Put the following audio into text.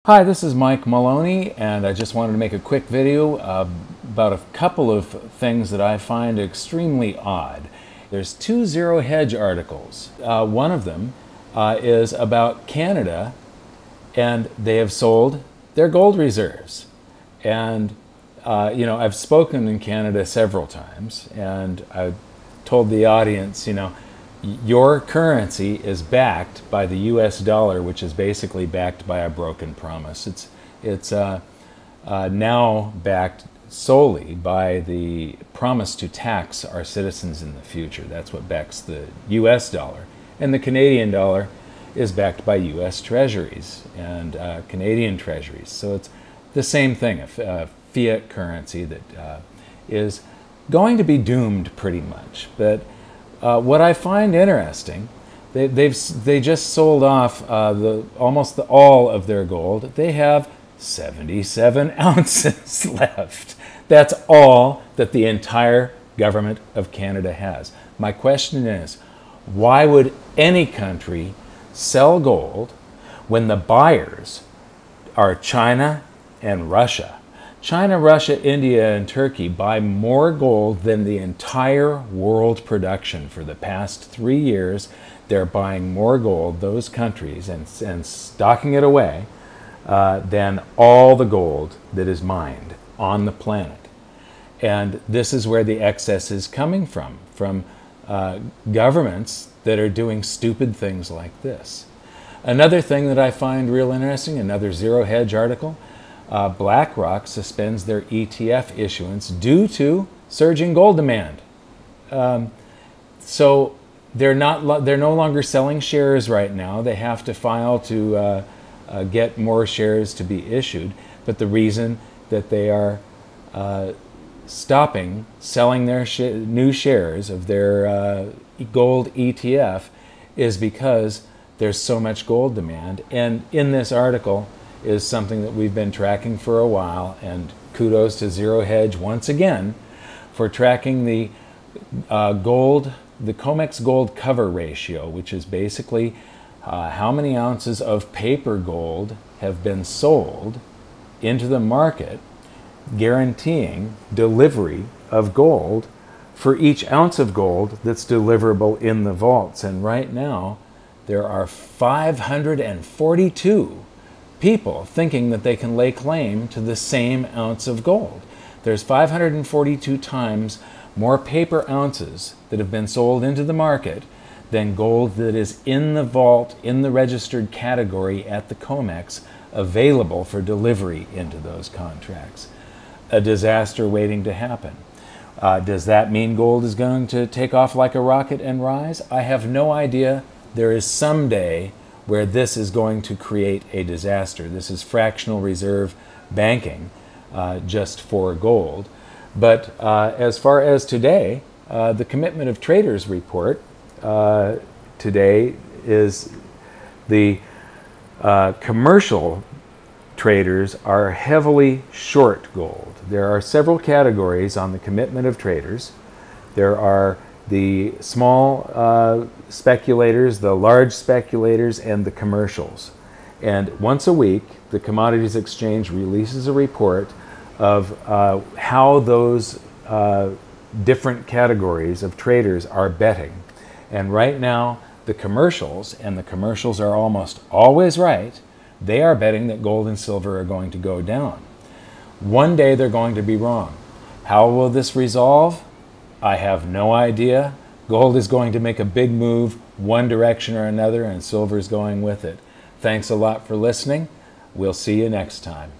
Hi, this is Mike Maloney, and I just wanted to make a quick video about a couple of things that I find extremely odd. There's two Zero Hedge articles. One of them is about Canada, and they have sold their gold reserves. And I've spoken in Canada several times, and I've told the audience, your currency is backed by the US dollar, which is basically backed by a broken promise. It's now backed solely by the promise to tax our citizens in the future. That's what backs the US dollar. And the Canadian dollar is backed by US treasuries and Canadian treasuries. So it's the same thing, a fiat currency that is going to be doomed pretty much. But what I find interesting, they just sold off almost all of their gold. They have 77 ounces left. That's all that the entire government of Canada has. My question is, why would any country sell gold when the buyers are China and Russia? China, Russia, India, and Turkey buy more gold than the entire world production. For the past 3 years, they're buying more gold, those countries, and stocking it away than all the gold that is mined on the planet. And this is where the excess is coming from governments that are doing stupid things like this. Another thing that I find real interesting, another Zero Hedge article, BlackRock suspends their ETF issuance due to surging gold demand. So they're no longer selling shares right now. They have to file to get more shares to be issued. But the reason that they are stopping selling their new shares of their gold ETF is because there's so much gold demand. And in this article is something that we've been tracking for a while, and kudos to Zero Hedge once again for tracking the COMEX gold cover ratio, which is basically how many ounces of paper gold have been sold into the market, guaranteeing delivery of gold for each ounce of gold that's deliverable in the vaults. And right now there are 542 people thinking that they can lay claim to the same ounce of gold. There's 542 times more paper ounces that have been sold into the market than gold that is in the vault, in the registered category at the COMEX, available for delivery into those contracts. A disaster waiting to happen. Does that mean gold is going to take off like a rocket and rise? I have no idea. There is some day where this is going to create a disaster. This is fractional reserve banking just for gold. But as far as today, the Commitment of Traders report today is the commercial traders are heavily short gold. There are several categories on the Commitment of Traders. There are the small speculators, the large speculators, and the commercials. And once a week, the Commodities Exchange releases a report of how those different categories of traders are betting. And right now, the commercials, and the commercials are almost always right, they are betting that gold and silver are going to go down. One day they're going to be wrong. How will this resolve? I have no idea. Gold is going to make a big move one direction or another, and silver is going with it. Thanks a lot for listening. We'll see you next time.